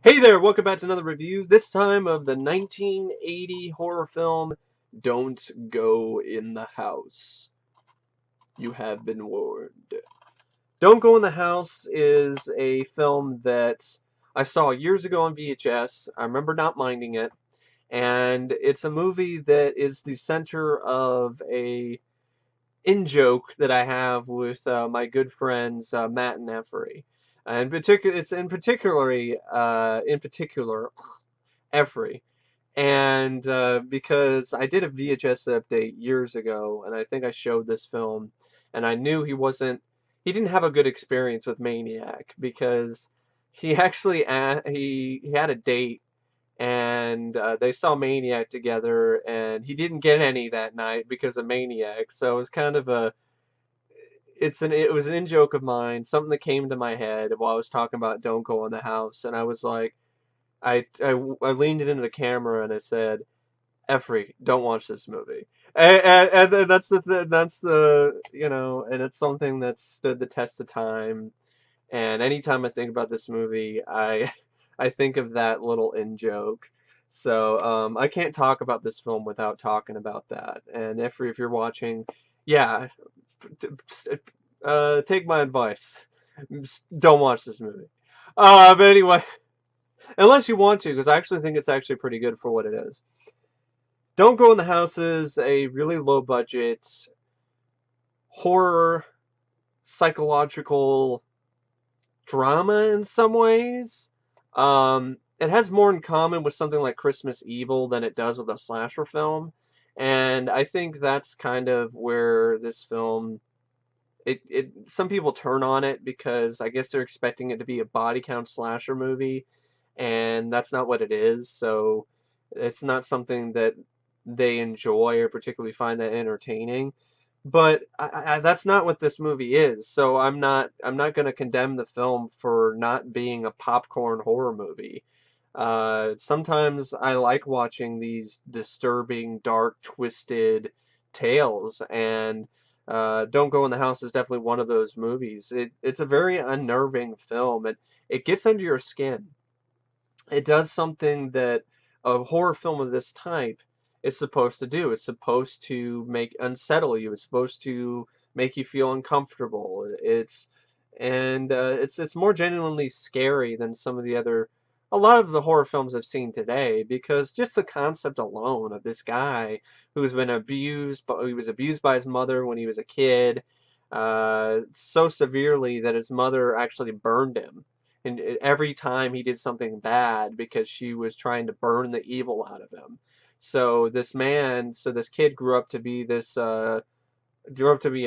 Hey there, welcome back to another review, this time of the 1980 horror film Don't Go in the House. You have been warned. Don't Go in the House is a film that I saw years ago on VHS. I remember not minding it, and it's a movie that is the center of a in-joke that I have with my good friends Matt and Effrey. And in particular, Effrey. And because I did a VHS update years ago, and I think I showed this film, and I knew he didn't have a good experience with Maniac because he actually he had a date, and they saw Maniac together, and he didn't get any that night because of Maniac. So it was kind of it was an in joke of mine, something that came to my head while I was talking about Don't Go in the House, and I was like. I leaned it into the camera and I said, Effrey, don't watch this movie. And that's the, and it's something that stood the test of time. And anytime I think about this movie, I think of that little in joke. So I can't talk about this film without talking about that. And Effrey, if you're watching, yeah, take my advice. Don't watch this movie. But anyway, unless you want to, because I actually think it's actually pretty good for what it is. Don't Go in the House is a really low budget horror psychological drama in some ways. It has more in common with something like Christmas Evil than it does with a slasher film. And I think that's kind of where this film some people turn on it because I guess they're expecting it to be a body count slasher movie, and that's not what it is. So it's not something that they enjoy or particularly find that entertaining. But that's not what this movie is. So I'm not going to condemn the film for not being a popcorn horror movie. Sometimes I like watching these disturbing, dark, twisted tales, and Don't Go in the House is definitely one of those movies. It's a very unnerving film. It gets under your skin. It does something that a horror film of this type is supposed to do. It's supposed to unsettle you. It's supposed to make you feel uncomfortable. It's more genuinely scary than a lot of the horror films I've seen today, because just the concept alone of this guy who's been abused, but he was abused by his mother when he was a kid, so severely that his mother actually burned him. And every time he did something bad because she was trying to burn the evil out of him. So this kid grew up to be a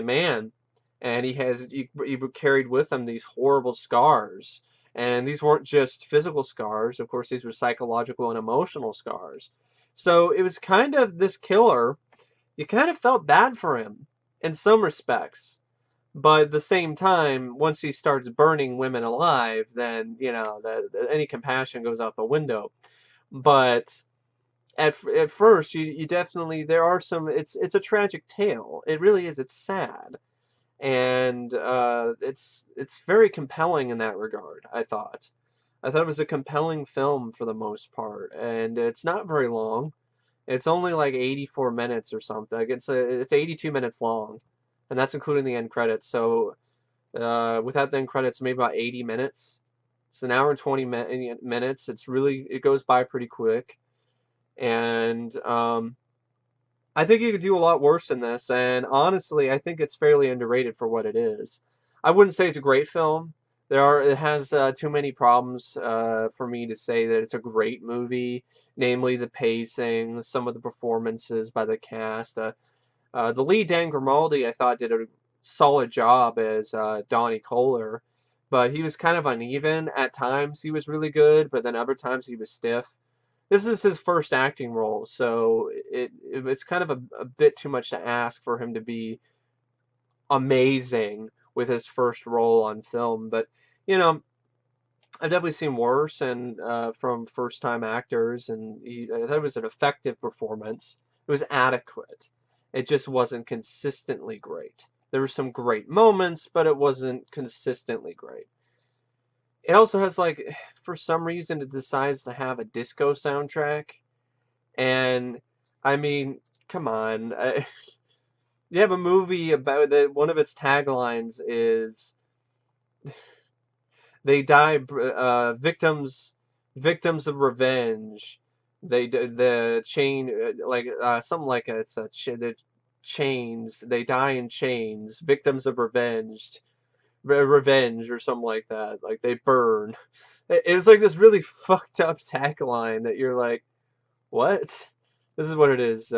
man, and he carried with him these horrible scars. And these weren't just physical scars, of course, these were psychological and emotional scars. So it was kind of this killer, you kind of felt bad for him in some respects. But at the same time, once he starts burning women alive, then, any compassion goes out the window. But at first, you definitely, there are some, it's a tragic tale. It really is. It's sad. And it's very compelling in that regard, I thought. I thought it was a compelling film for the most part, and it's not very long. It's only like 84 minutes or something. It's 82 minutes long, and that's including the end credits. So without the end credits, maybe about 80 minutes. It's an hour and 20 minutes. It goes by pretty quick, and I think you could do a lot worse than this, and honestly, I think it's fairly underrated for what it is. I wouldn't say it's a great film. It has too many problems for me to say that it's a great movie, namely the pacing, some of the performances by the cast. The lead, Dan Grimaldi, I thought did a solid job as Donnie Kohler, but he was kind of uneven. At times he was really good, but then other times he was stiff. This is his first acting role, so it's kind of a bit too much to ask for him to be amazing with his first role on film. But you know, I've definitely seen worse, and from first-time actors, and I thought it was an effective performance. It was adequate. It just wasn't consistently great. There were some great moments, but it wasn't consistently great. it also has like, for some reason, it decides to have a disco soundtrack. And I mean, come on. You have a movie about that. One of its taglines is they die victims of revenge. The chain like something like it's a the chains. They die in chains. Victims of revenge or something like that. Like they burn. It was like this really fucked up tagline that you're like, what? This is what it is.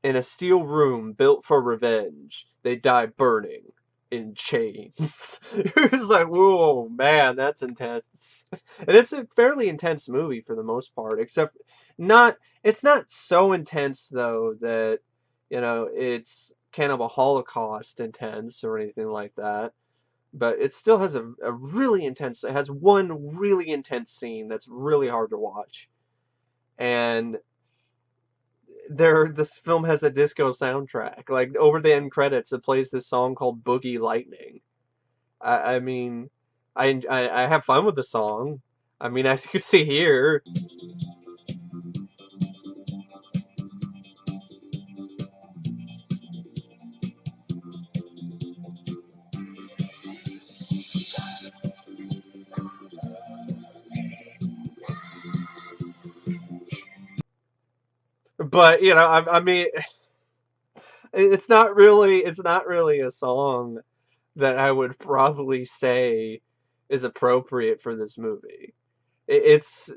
In a steel room built for revenge, they die burning in chains. It was like, whoa, man, that's intense. And it's a fairly intense movie for the most part, except it's not so intense though that, it's Cannibal Holocaust intense or anything like that. But it still has a really intense, it has one really intense scene that's really hard to watch. And this film has a disco soundtrack. Like over the end credits, it plays this song called "Boogie Lightning." I mean, I have fun with the song. I mean, as you can see here. But I mean, it's not really a song that I would probably say is appropriate for this movie. It's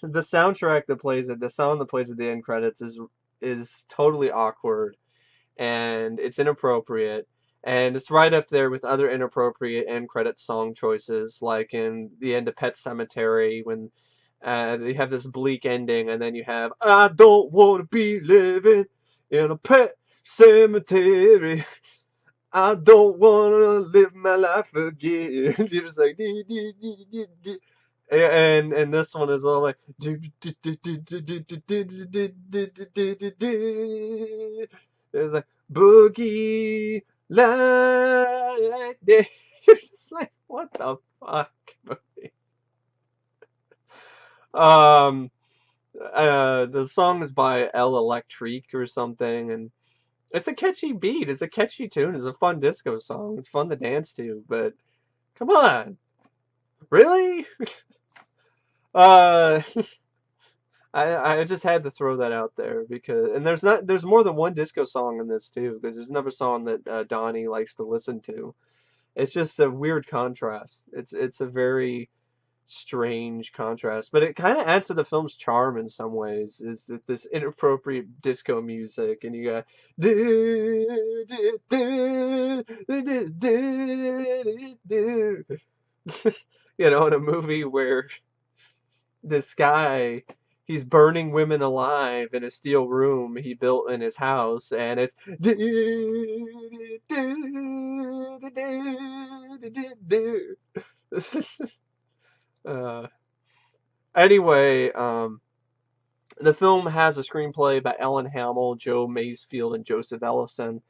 the soundtrack that plays it, the song that plays at the end credits is totally awkward and it's inappropriate. And it's right up there with other inappropriate end credit song choices, like in the end of Pet Sematary when you have this bleak ending, and then you have "I don't want to be living in a pet cemetery. I don't want to live my life again." You're just like, dee, dee, dee, dee, dee. And this one is all like, it's like boogie like day. You're just like, what the fuck? Um, the song is by El Electrique or something, and it's a catchy beat. It's a catchy tune. It's a fun disco song. It's fun to dance to, but come on, really? Uh, I just had to throw that out there because, and there's more than one disco song in this too, because there's another song that Donnie likes to listen to. It's just a weird contrast. It's a very strange contrast, but it kind of adds to the film's charm in some ways. Is that this inappropriate disco music, and you got do do do do do do, in a movie where this guy, he's burning women alive in a steel room he built in his house, and it's uh, anyway, the film has a screenplay by Ellen Hamill, Joe Masefield, and Joseph Ellison,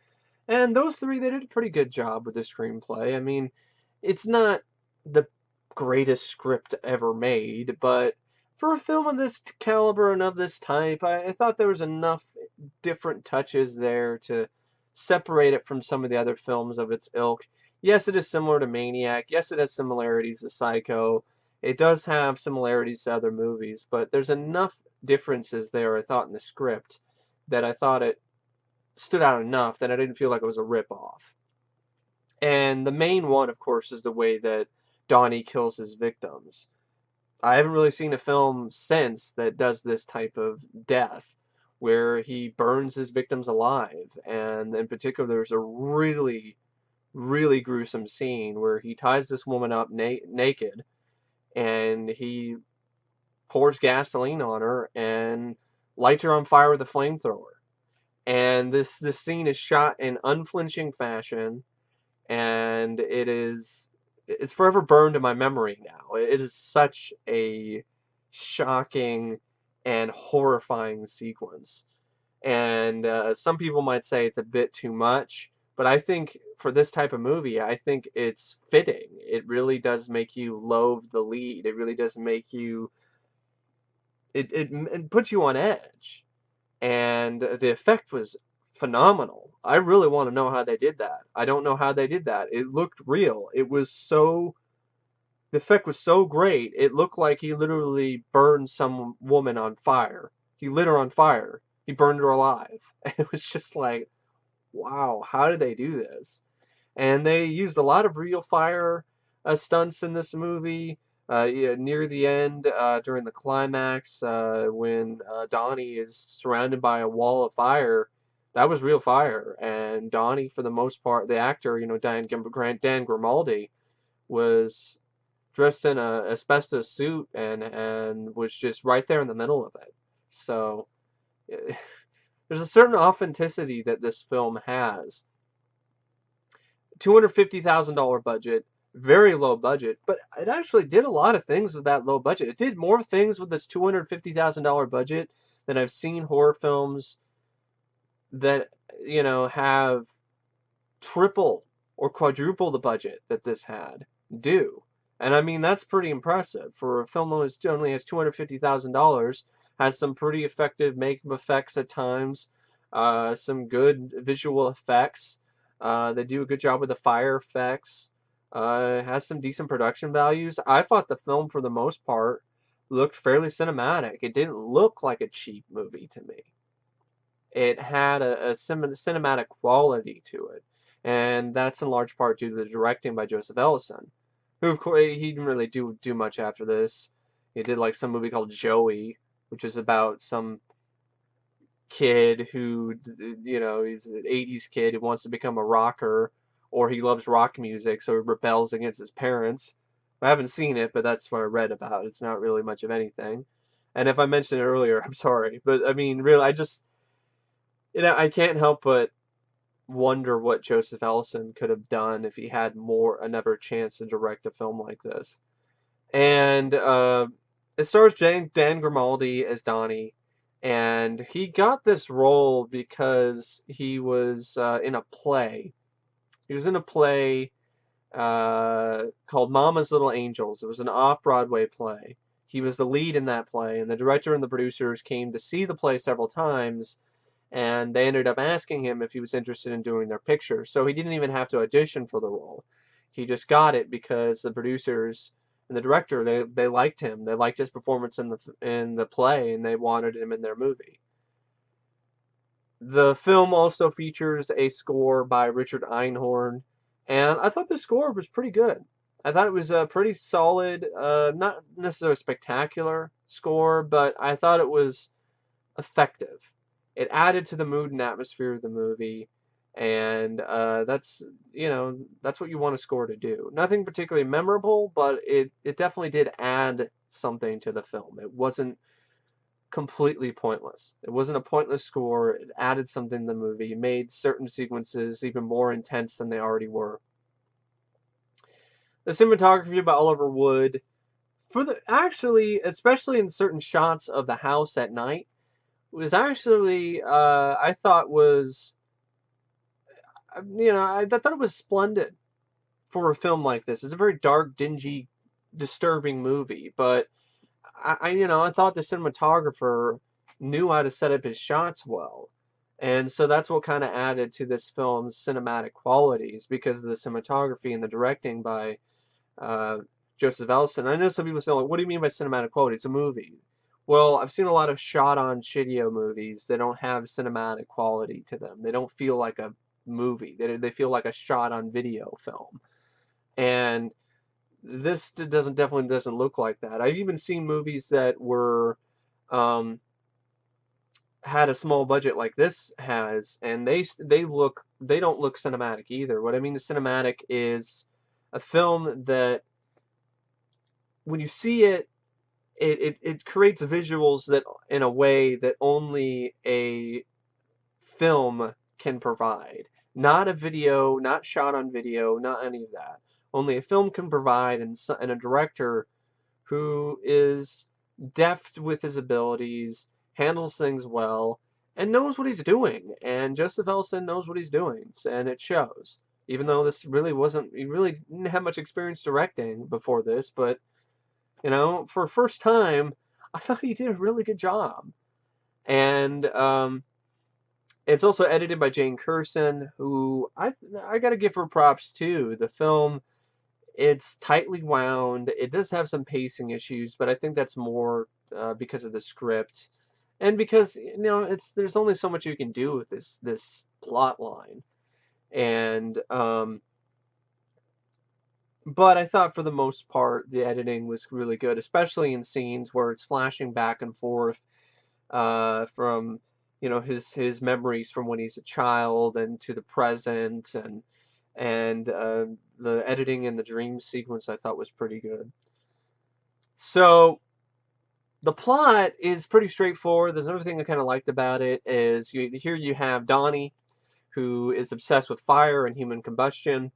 and those three, they did a pretty good job with the screenplay. I mean, it's not the greatest script ever made, but for a film of this caliber and of this type, I thought there was enough different touches there to separate it from some of the other films of its ilk. Yes, it is similar to Maniac. Yes, it has similarities to Psycho. It does have similarities to other movies, but there's enough differences there, I thought, in the script that I thought it stood out enough that I didn't feel like it was a rip-off. And the main one, of course, is the way that Donnie kills his victims. I haven't really seen a film since that does this type of death, where he burns his victims alive. And in particular, there's a really, really gruesome scene where he ties this woman up naked, and he pours gasoline on her and lights her on fire with a flamethrower. And this scene is shot in unflinching fashion, and it's forever burned in my memory now. It is such a shocking and horrifying sequence. And some people might say it's a bit too much, But I think for this type of movie, I think it's fitting. It really does make you loathe the lead. It really does make you, it puts you on edge. And the effect was phenomenal. I really want to know how they did that. I don't know how they did that. It looked real. It was so, the effect was so great. It looked like he literally burned some woman on fire. He lit her on fire. He burned her alive. And it was just like, wow, how did they do this? And they used a lot of real fire stunts in this movie. Yeah, near the end, during the climax, when Donnie is surrounded by a wall of fire, that was real fire. And Donnie, for the most part, the actor, Dan Grimaldi, was dressed in a asbestos suit and was just right there in the middle of it. So there's a certain authenticity that this film has. $250,000 budget, very low budget, but it actually did a lot of things with that low budget. It did more things with this $250,000 budget than I've seen horror films that, have triple or quadruple the budget that this had do. And I mean, that's pretty impressive for a film that only has $250,000, has some pretty effective makeup effects at times, some good visual effects. They do a good job with the fire effects. Has some decent production values. I thought the film, for the most part, looked fairly cinematic. It didn't look like a cheap movie to me. It had a cinematic quality to it. And that's in large part due to the directing by Joseph Ellison, who, of course, he didn't really do much after this. He did like some movie called Joey, which is about some kid who, he's an 80s kid who wants to become a rocker, or he loves rock music, so he rebels against his parents. I haven't seen it, but that's what I read about. It's not really much of anything. And if I mentioned it earlier, I'm sorry. But I mean, really, I can't help but wonder what Joseph Ellison could have done if he had another chance to direct a film like this. And it stars Dan Grimaldi as Donnie, and he got this role because he was in a play. He was in a play called Mama's Little Angels. It was an off-Broadway play. He was the lead in that play, and the director and the producers came to see the play several times, and they ended up asking him if he was interested in doing their picture. So he didn't even have to audition for the role. He just got it because the producers and the director, they liked him. They liked his performance in the play, and they wanted him in their movie. The film also features a score by Richard Einhorn, and I thought the score was pretty good. I thought it was a pretty solid, not necessarily spectacular score, but I thought it was effective. It added to the mood and atmosphere of the movie, and that's what you want a score to do. Nothing particularly memorable, but it definitely did add something to the film. It wasn't completely pointless. It wasn't a pointless score. It added something to the movie. It made certain sequences even more intense than they already were. The cinematography by Oliver Wood, especially in certain shots of the house at night, was actually I thought was I thought it was splendid for a film like this. It's a very dark, dingy, disturbing movie, but I thought the cinematographer knew how to set up his shots well. And so that's what kind of added to this film's cinematic qualities, because of the cinematography and the directing by Joseph Ellison. I know some people say, like, what do you mean by cinematic quality? It's a movie. Well, I've seen a lot of shot-on shitio movies that don't have cinematic quality to them. They don't feel like a movie. They feel like a shot-on video film. And this definitely doesn't look like that. I've even seen movies that were had a small budget like this has, and they don't look cinematic either. What I mean is cinematic is a film that when you see it, it creates visuals that in a way that only a film can provide. Not a video, not shot on video, not any of that. Only a film can provide, and a director who is deft with his abilities, handles things well, and knows what he's doing. And Joseph Ellison knows what he's doing, and it shows. Even though this really wasn't, he really didn't have much experience directing before this, but for first time, I thought he did a really good job. And it's also edited by Jane Curson, who I got to give her props too. The film, it's tightly wound. It does have some pacing issues, but I think that's more because of the script, and because there's only so much you can do with this plot line. And but I thought for the most part the editing was really good, especially in scenes where it's flashing back and forth from his memories from when he's a child and to the present, and the editing in the dream sequence I thought was pretty good. So the plot is pretty straightforward. There's another thing I kind of liked about it is here you have Donnie, who is obsessed with fire and human combustion.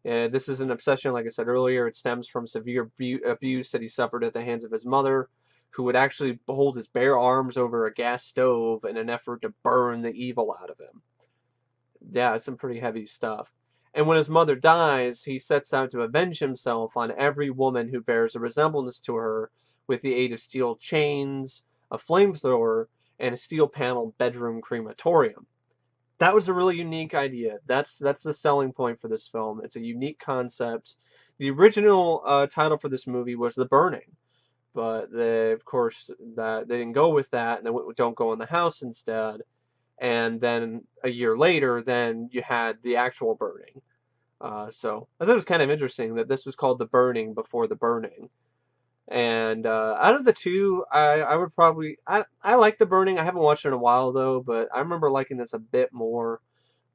This is an obsession, like I said earlier. It stems from severe abuse that he suffered at the hands of his mother, who would actually hold his bare arms over a gas stove in an effort to burn the evil out of him. Yeah, it's some pretty heavy stuff. And when his mother dies, he sets out to avenge himself on every woman who bears a resemblance to her with the aid of steel chains, a flamethrower, and a steel-paneled bedroom crematorium. That was a really unique idea. That's the selling point for this film. It's a unique concept. The original title for this movie was The Burning, but of course that they didn't go with that, and they went with Don't Go in the House instead. And then a year later, then you had the actual Burning. So I thought it was kind of interesting that this was called The Burning before The Burning. And out of the two, I would probably I like The Burning. I haven't watched it in a while though, but I remember liking this a bit more.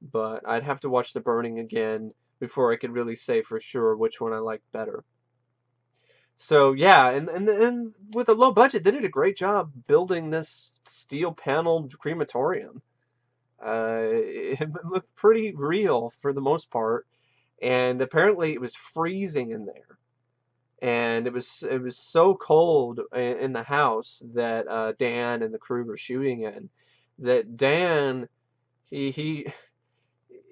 But I'd have to watch The Burning again before I could really say for sure which one I liked better. So yeah, and with a low budget, they did a great job building this steel-paneled crematorium. It looked pretty real for the most part, and apparently it was freezing in there. And it was so cold in the house that Dan and the crew were shooting in, that Dan he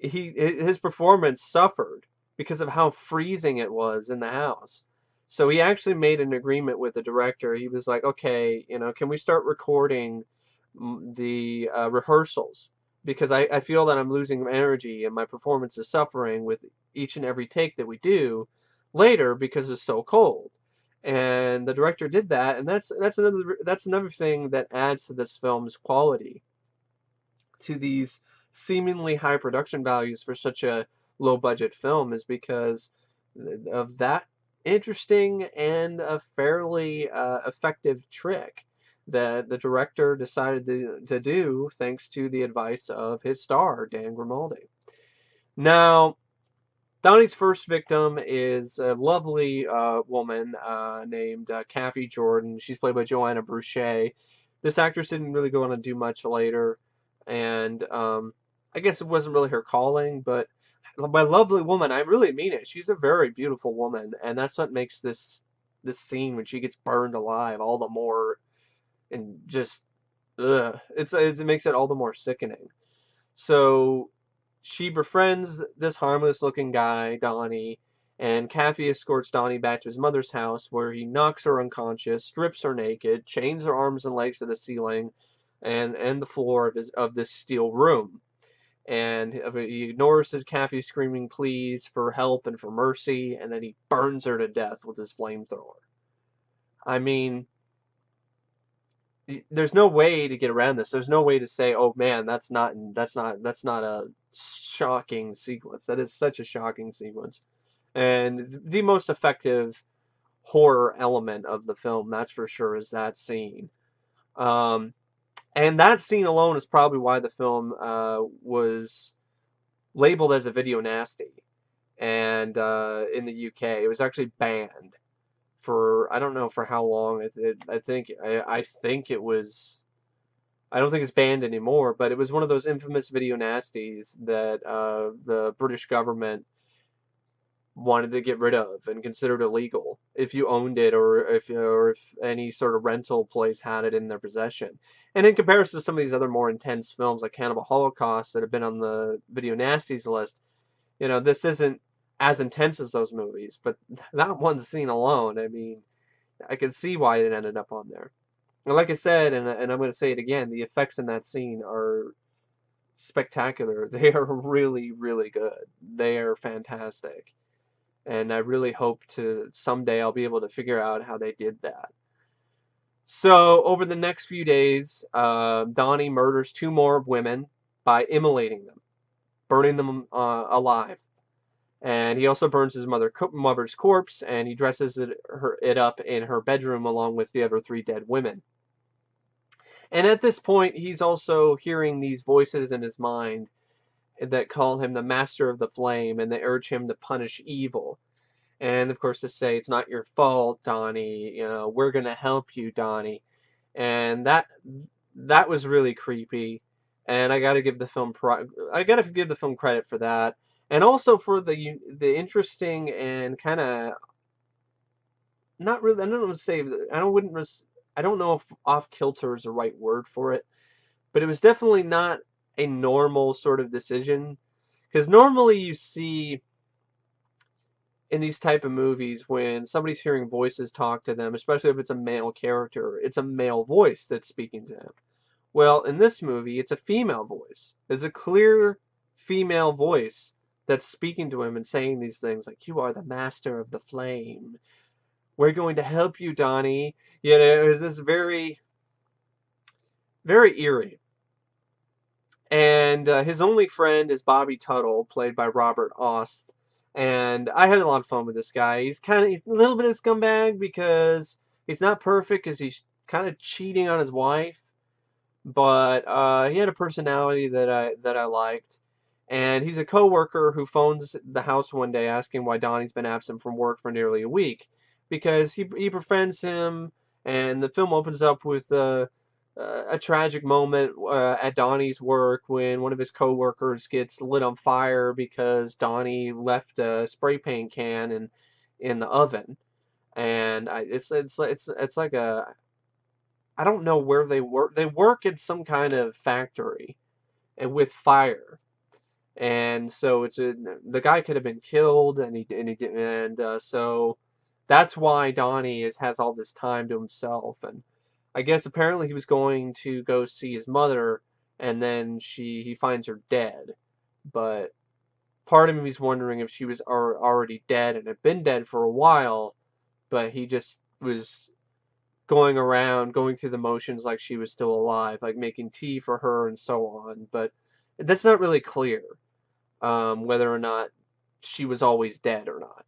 his performance suffered because of how freezing it was in the house. So he actually made an agreement with the director. He was like, okay, can we start recording the rehearsals? Because I feel that I'm losing energy and my performance is suffering with each and every take that we do later because it's so cold. And the director did that, and that's another thing that adds to this film's quality, to these seemingly high production values for such a low budget film, is because of that interesting and a fairly effective trick that the director decided to do thanks to the advice of his star, Dan Grimaldi. Now, Donnie's first victim is a lovely woman named Kathy Jordan. She's played by Joanna Bruchet. This actress didn't really go on to do much later, and I guess it wasn't really her calling, but my lovely woman, I really mean it. She's a very beautiful woman, and that's what makes this scene when she gets burned alive all the more, and just it makes it all the more sickening. So she befriends this harmless looking guy, Donnie, and Kathy escorts Donnie back to his mother's house, where he knocks her unconscious, strips her naked, chains her arms and legs to the ceiling and the floor of this steel room. And he ignores his Kathy screaming pleas for help and for mercy, and then he burns her to death with his flamethrower. I mean, there's no way to get around this. There's no way to say, "Oh man, that's not a shocking sequence." That is such a shocking sequence, and the most effective horror element of the film, that's for sure, is that scene. And that scene alone is probably why the film was labeled as a video nasty, and in the UK, it was actually banned for, I don't know for how long. I think it was. I don't think it's banned anymore, but it was one of those infamous video nasties that the British government wanted to get rid of and considered illegal if you owned it, or if any sort of rental place had it in their possession. And in comparison to some of these other more intense films like Cannibal Holocaust that have been on the Video Nasties list, this isn't as intense as those movies, but that one scene alone, I mean, I can see why it ended up on there. And like I said, and I'm going to say it again, the effects in that scene are spectacular. They are really, really good. They are fantastic. And I really hope to someday I'll be able to figure out how they did that. So over the next few days, Donnie murders 2 more women by immolating them, burning them alive. And he also burns his mother's corpse, and he dresses it up in her bedroom along with the other 3 dead women. And at this point, he's also hearing these voices in his mind that call him the master of the flame, and they urge him to punish evil. And of course, to say, it's not your fault, Donnie, we're going to help you, Donnie. And that was really creepy. And I got to give the film credit for that. And also for the interesting and kind of not really, I don't know to say, I don't know if off kilter is the right word for it, but it was definitely not a normal sort of decision, because normally you see in these type of movies when somebody's hearing voices talk to them, especially if it's a male character, it's a male voice that's speaking to him. Well, in this movie, it's a female voice. It's a clear female voice that's speaking to him and saying these things like, "You are the master of the flame. We're going to help you, Donnie." It was this very, very eerie. And his only friend is Bobby Tuttle, played by Robert Osth. And I had a lot of fun with this guy. He's a little bit of a scumbag because he's not perfect, because he's kind of cheating on his wife. But he had a personality that I liked. And he's a coworker who phones the house one day asking why Donnie's been absent from work for nearly a week, because he befriends him, and the film opens up with a tragic moment at Donnie's work when one of his coworkers gets lit on fire because Donnie left a spray paint can in the oven, and it's like I don't know where they work. They work in some kind of factory, and with fire. And so the guy could have been killed, and he didn't, and so that's why Donnie has all this time to himself. And I guess apparently he was going to go see his mother, and then he finds her dead. But part of him is wondering if she was already dead and had been dead for a while, but he just was going through the motions like she was still alive, like making tea for her and so on. But that's not really clear. Whether or not she was always dead or not.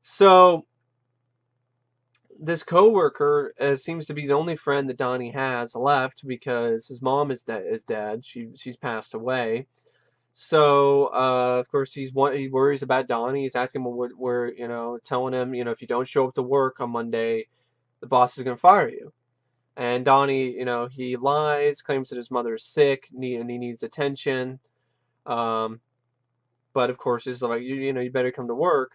So this coworker seems to be the only friend that Donnie has left, because his mom is dead. She's passed away. So of course he worries about Donnie. He's asking him where telling him, if you don't show up to work on Monday, the boss is going to fire you. And Donnie, he lies, claims that his mother is sick and he needs attention. But of course, it's like, you better come to work,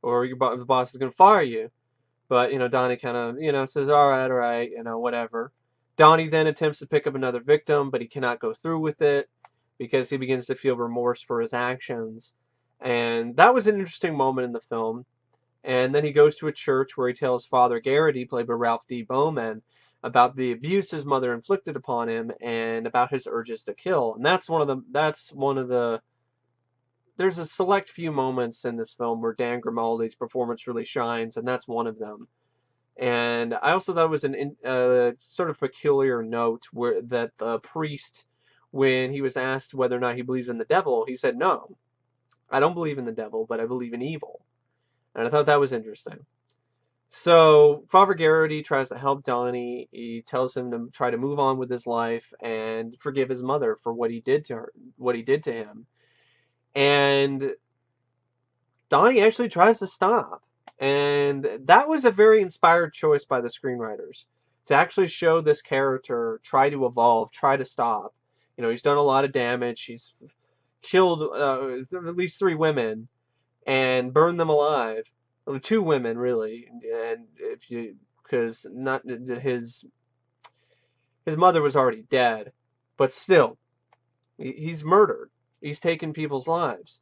or the boss is going to fire you. But, Donnie kind of, says, all right, whatever. Donnie then attempts to pick up another victim, but he cannot go through with it because he begins to feel remorse for his actions. And that was an interesting moment in the film. And then he goes to a church where he tells Father Garrity, played by Ralph D. Bowman, about the abuse his mother inflicted upon him and about his urges to kill. And that's one of the there's a select few moments in this film where Dan Grimaldi's performance really shines, and that's one of them. And I also thought it was a sort of peculiar note that the priest, when he was asked whether or not he believes in the devil, he said, "No, I don't believe in the devil, but I believe in evil." And I thought that was interesting. So Father Garrity tries to help Donnie. He tells him to try to move on with his life and forgive his mother for what he did to him. And Donnie actually tries to stop. And that was a very inspired choice by the screenwriters, to actually show this character try to evolve, try to stop. He's done a lot of damage. He's killed at least 3 women. and burned them alive. Well, two women, really, and if you, because not his mother was already dead, but still, he's murdered. He's taken people's lives.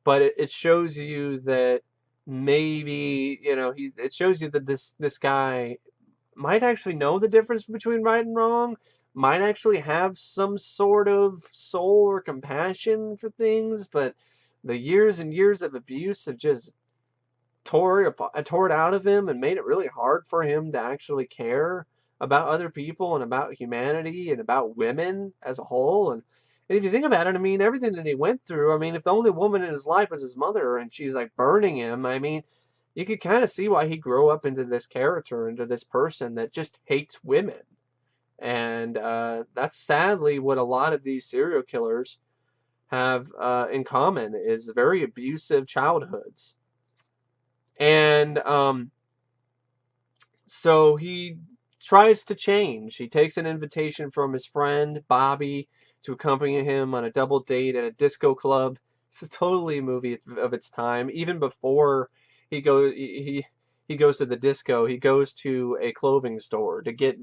But it shows you that maybe, it shows you that this guy might actually know the difference between right and wrong, might actually have some sort of soul or compassion for things, but the years and years of abuse have just tore it out of him and made it really hard for him to actually care about other people and about humanity and about women as a whole. And if you think about it, I mean, everything that he went through, I mean, if the only woman in his life was his mother and she's like burning him, I mean, you could kind of see why he grew up into this character, into this person that just hates women. And that's sadly what a lot of these serial killers have in common, is very abusive childhoods. And so he tries to change. He takes an invitation from his friend Bobby to accompany him on a double date at a disco club. This is totally a movie of its time. Even before he goes to the disco, he goes to a clothing store to get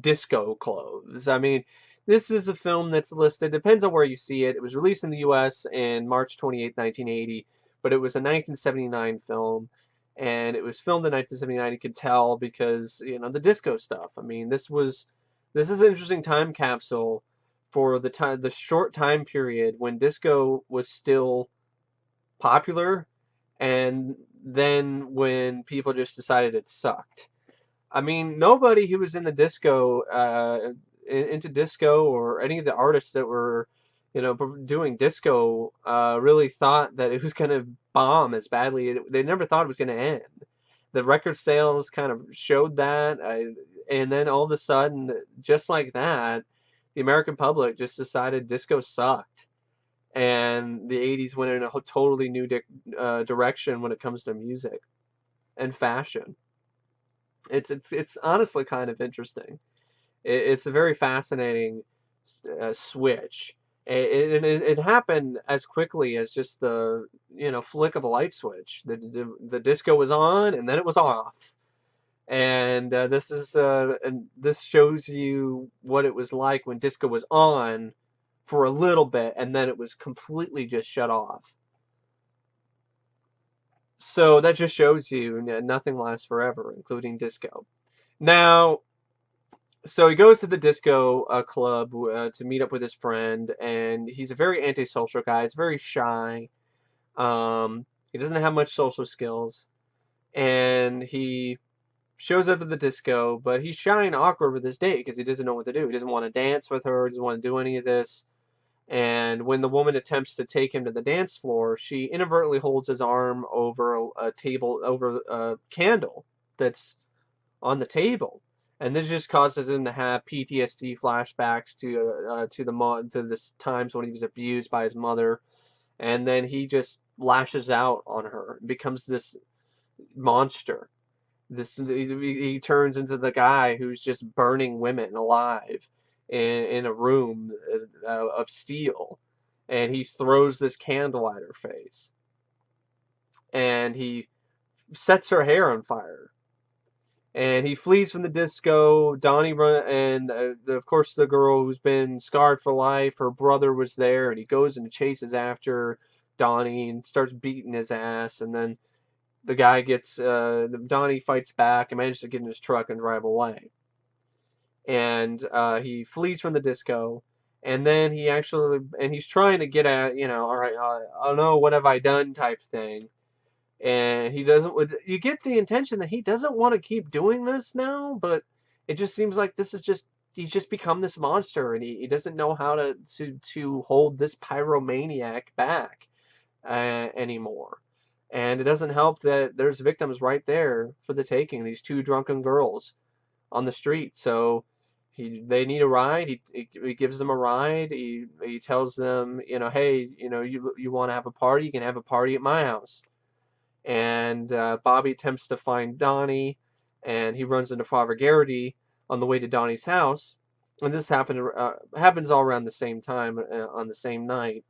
disco clothes. I mean, this is a film that's listed, depends on where you see it. It was released in the US in March 28th, 1980, but it was a 1979 film, and it was filmed in 1979. You could tell because, the disco stuff. I mean, this is an interesting time capsule for the short time period when disco was still popular, and then when people just decided it sucked. I mean, nobody who was in the disco, into disco, or any of the artists that were, doing disco, really thought that it was going to bomb as badly. They never thought it was going to end. The record sales kind of showed that, and then all of a sudden, just like that, the American public just decided disco sucked. And the 80s went in a totally new direction when it comes to music and fashion. It's honestly kind of interesting. It's a very fascinating switch. It happened as quickly as just the flick of a light switch. The disco was on and then it was off. And this shows you what it was like when disco was on for a little bit and then it was completely just shut off. So that just shows you nothing lasts forever, including disco. Now, so he goes to the disco club to meet up with his friend, and he's a very antisocial guy. He's very shy. He doesn't have much social skills, and he shows up at the disco, but he's shy and awkward with his date because he doesn't know what to do. He doesn't want to dance with her. He doesn't want to do any of this. And when the woman attempts to take him to the dance floor, she inadvertently holds his arm over a table, over a candle that's on the table, and this just causes him to have PTSD flashbacks to the times when he was abused by his mother, and then he just lashes out on her, becomes this monster. He turns into the guy who's just burning women alive in a room of steel, and he throws this candle at her face, and he sets her hair on fire. And he flees from the disco. Donnie and of course the girl who's been scarred for life, her brother was there, and he goes and chases after Donnie and starts beating his ass. And then Donnie fights back and manages to get in his truck and drive away. And he flees from the disco. And then he's trying to get at, all right, I don't know, what have I done type thing. And you get the intention that he doesn't want to keep doing this now, but it just seems like he's just become this monster, and he doesn't know how to hold this pyromaniac back anymore. And it doesn't help that there's victims right there for the taking, these two drunken girls on the street. So they need a ride. He gives them a ride. He tells them, hey, you want to have a party, you can have a party at my house. And Bobby attempts to find Donnie, and he runs into Father Garrity on the way to Donnie's house. And this happens all around the same time, on the same night.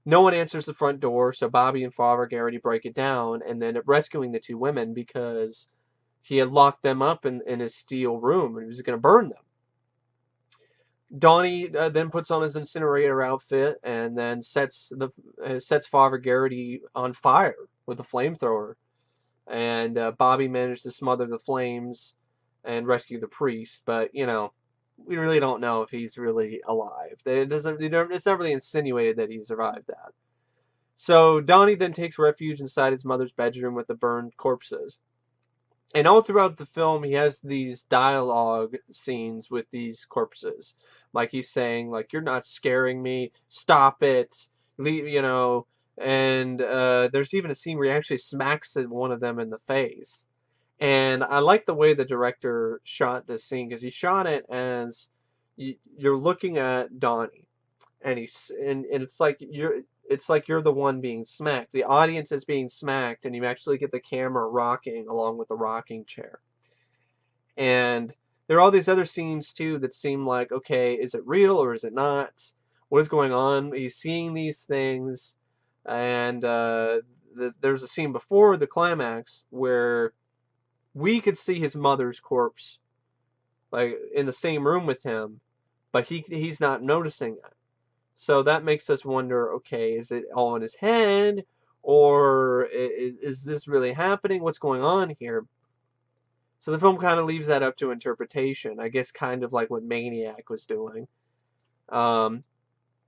No one answers the front door, so Bobby and Father Garrity break it down and end up rescuing the two women because he had locked them up in his steel room and he was going to burn them. Donnie then puts on his incinerator outfit and then sets Father Garrity on fire with a flamethrower. And Bobby managed to smother the flames and rescue the priest, but we really don't know if he's really alive. It's not really insinuated that he survived that. So Donnie then takes refuge inside his mother's bedroom with the burned corpses. And all throughout the film, he has these dialogue scenes with these corpses. Like he's saying, like, "You're not scaring me. Stop it." And there's even a scene where he actually smacks one of them in the face. And I like the way the director shot this scene because he shot it as you're looking at Donnie, and it's like you're the one being smacked. The audience is being smacked, and you actually get the camera rocking along with the rocking chair. And there are all these other scenes too that seem like, okay, is it real or is it not? What is going on? He's seeing these things, and there's a scene before the climax where we could see his mother's corpse, like in the same room with him, but he's not noticing it. So that makes us wonder, okay, is it all in his head? Or is this really happening? What's going on here? So the film kind of leaves that up to interpretation. I guess kind of like what Maniac was doing. Um,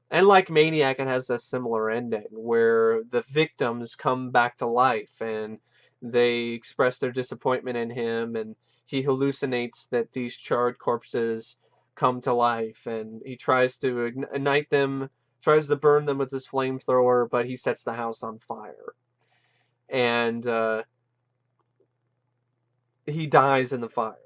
and like Maniac, it has a similar ending where the victims come back to life and they express their disappointment in him, and he hallucinates that these charred corpses come to life, and he tries to ignite them, tries to burn them with his flamethrower, but he sets the house on fire. And he dies in the fire.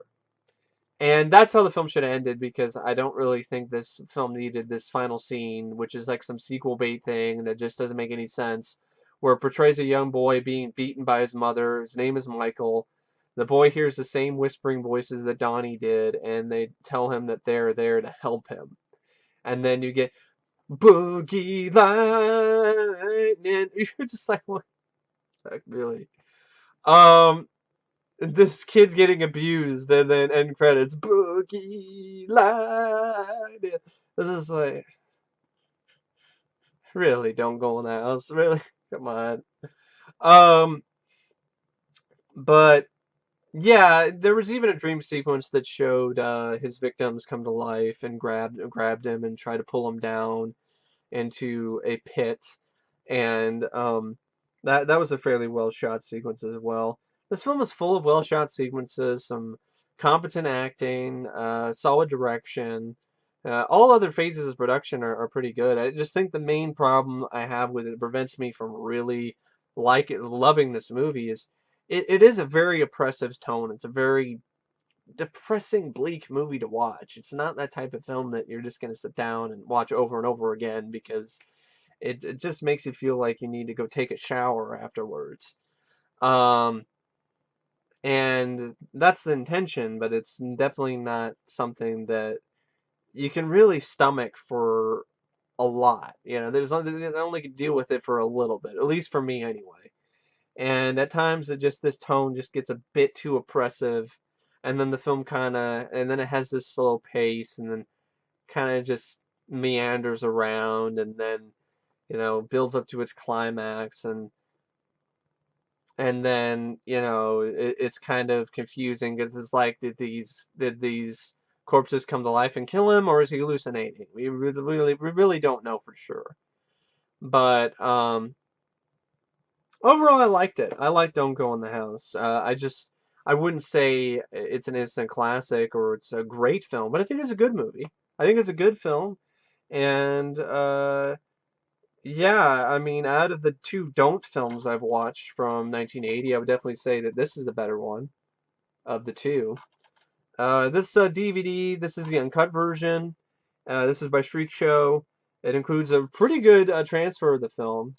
And that's how the film should have ended, because I don't really think this film needed this final scene, which is like some sequel bait thing that just doesn't make any sense, where it portrays a young boy being beaten by his mother. His name is Michael. The boy hears the same whispering voices that Donnie did, and they tell him that they're there to help him. And then you get Boogie Lightning. You're just like, what? Like, really? This kid's getting abused, and then end credits, Boogie Lightning. This is like, really, don't go in the house, really? Come on. Um, but yeah, there was even a dream sequence that showed his victims come to life and grabbed him and tried to pull him down into a pit, and that was a fairly well shot sequence as well. This film is full of well shot sequences, some competent acting, solid direction. All other phases of production are pretty good. I just think the main problem I have with it that prevents me from really loving this movie is it is a very oppressive tone. It's a very depressing, bleak movie to watch. It's not that type of film that you're just going to sit down and watch over and over again, because it just makes you feel like you need to go take a shower afterwards. Um, and that's the intention, but it's definitely not something that you can really stomach for a lot. There's only can deal with it for a little bit, at least for me anyway. And at times this tone just gets a bit too oppressive, and then the film and then it has this slow pace, and then kind of just meanders around, and then builds up to its climax, and then it's kind of confusing, because it's like, did these corpses come to life and kill him, or is he hallucinating? We really don't know for sure. But overall, I liked it. I liked Don't Go in the House. I wouldn't say it's an instant classic or it's a great film, but I think it's a good movie. I think it's a good film, and yeah, I mean, out of the two Don't films I've watched from 1980, I would definitely say that this is the better one of the two. This DVD, this is the uncut version. This is by Shriek Show. It includes a pretty good transfer of the film.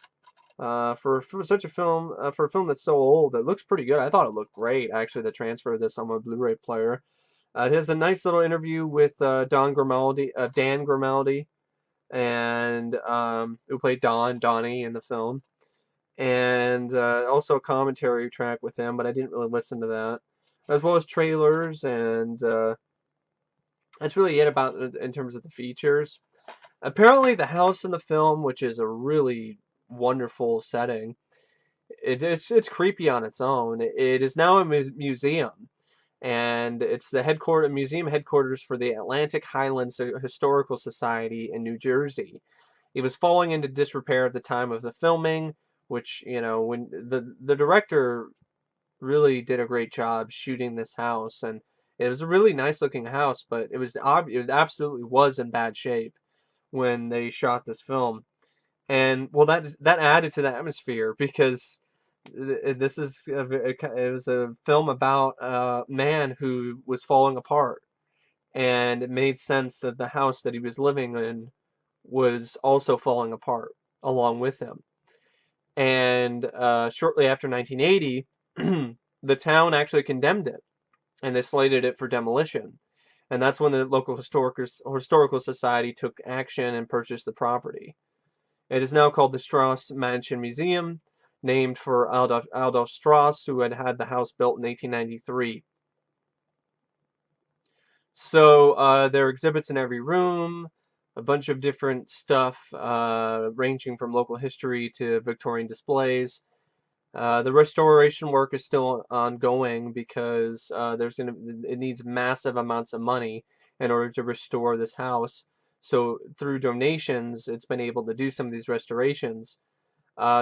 For such a film, for a film that's so old, it looks pretty good. I thought it looked great, actually, the transfer of this on my Blu-ray player. It has a nice little interview with Dan Grimaldi, and who played Donnie in the film, and also a commentary track with him, but I didn't really listen to that, as well as trailers, and that's really it about in terms of the features. Apparently, the house in the film, which is a really wonderful setting, it's creepy on its own. It is now a museum, and it's the museum headquarters for the Atlantic Highlands Historical Society in New Jersey. It was falling into disrepair at the time of the filming, which, when the director really did a great job shooting this house, and it was a really nice looking house, but it absolutely was in bad shape when they shot this film. And well, that added to the atmosphere because this is it was a film about a man who was falling apart, and it made sense that the house that he was living in was also falling apart along with him. And shortly after 1980, the town actually condemned it, and they slated it for demolition. And that's when the local historical society took action and purchased the property. It is now called the Strauss Mansion Museum, named for Adolf Strauss, who had had the house built in 1893. So there are exhibits in every room, a bunch of different stuff ranging from local history to Victorian displays. The restoration work is still ongoing because it needs massive amounts of money in order to restore this house. So through donations, it's been able to do some of these restorations.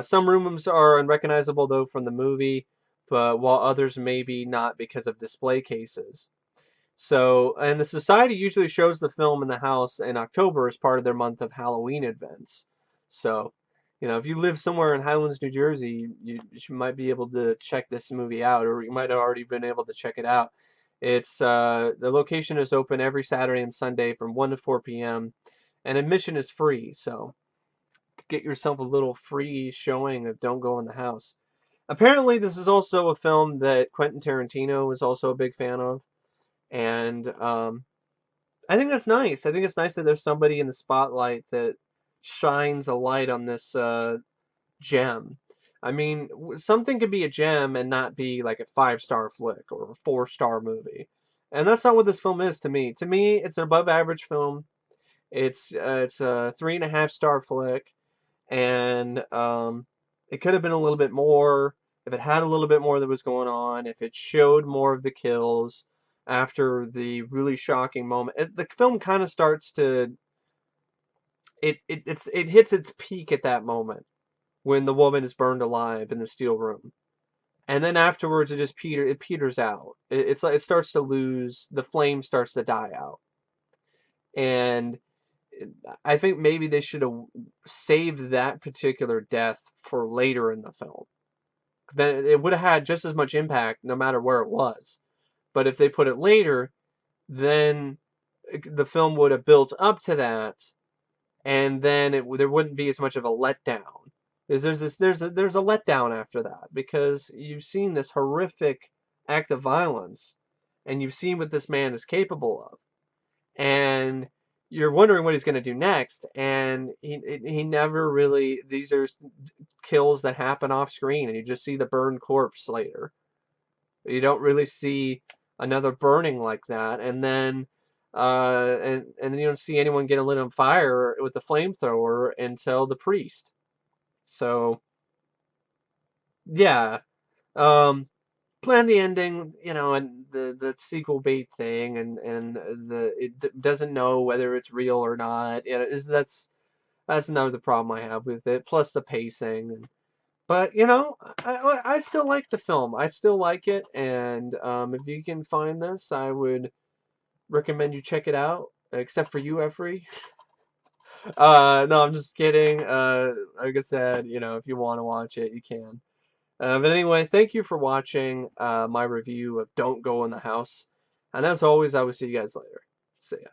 Some rooms are unrecognizable though from the movie, but while others maybe not because of display cases. So, and the society usually shows the film in the house in October as part of their month of Halloween events. So, if you live somewhere in Highlands, New Jersey, you might be able to check this movie out, or you might have already been able to check it out. It's the location is open every Saturday and Sunday from 1 to 4 p.m. and admission is free. So, get yourself a little free showing of Don't Go in the House. Apparently, this is also a film that Quentin Tarantino was also a big fan of. And I think that's nice. I think it's nice that there's somebody in the spotlight that shines a light on this gem. I mean, something could be a gem and not be like a 5-star flick or a 4-star movie. And that's not what this film is to me. To me, it's an above average film. It's a 3.5-star flick, and it could have been a little bit more if it had a little bit more that was going on, if it showed more of the kills after the really shocking moment. The film kind of starts to it hits its peak at that moment when the woman is burned alive in the steel room, and then afterwards it peters out. It's like it starts to lose, the flame starts to die out, and I think maybe they should have saved that particular death for later in the film. Then it would have had just as much impact no matter where it was. But if they put it later, then the film would have built up to that, and then there wouldn't be as much of a letdown. There's a letdown after that because you've seen this horrific act of violence, and you've seen what this man is capable of, and you're wondering what he's going to do next, and he never really. These are kills that happen off screen, and you just see the burned corpse later. You don't really see another burning like that, and then and then you don't see anyone get lit on fire with the flamethrower until the priest. So yeah, plan the ending, and the sequel bait thing, and it doesn't know whether it's real or not. That's another problem I have with it. Plus the pacing. But I still like the film. I still like it, and if you can find this, I would recommend you check it out. Except for you, Effrey. No, I'm just kidding. Like I said, if you want to watch it, you can. But anyway, thank you for watching my review of Don't Go in the House. And as always, I will see you guys later. See ya.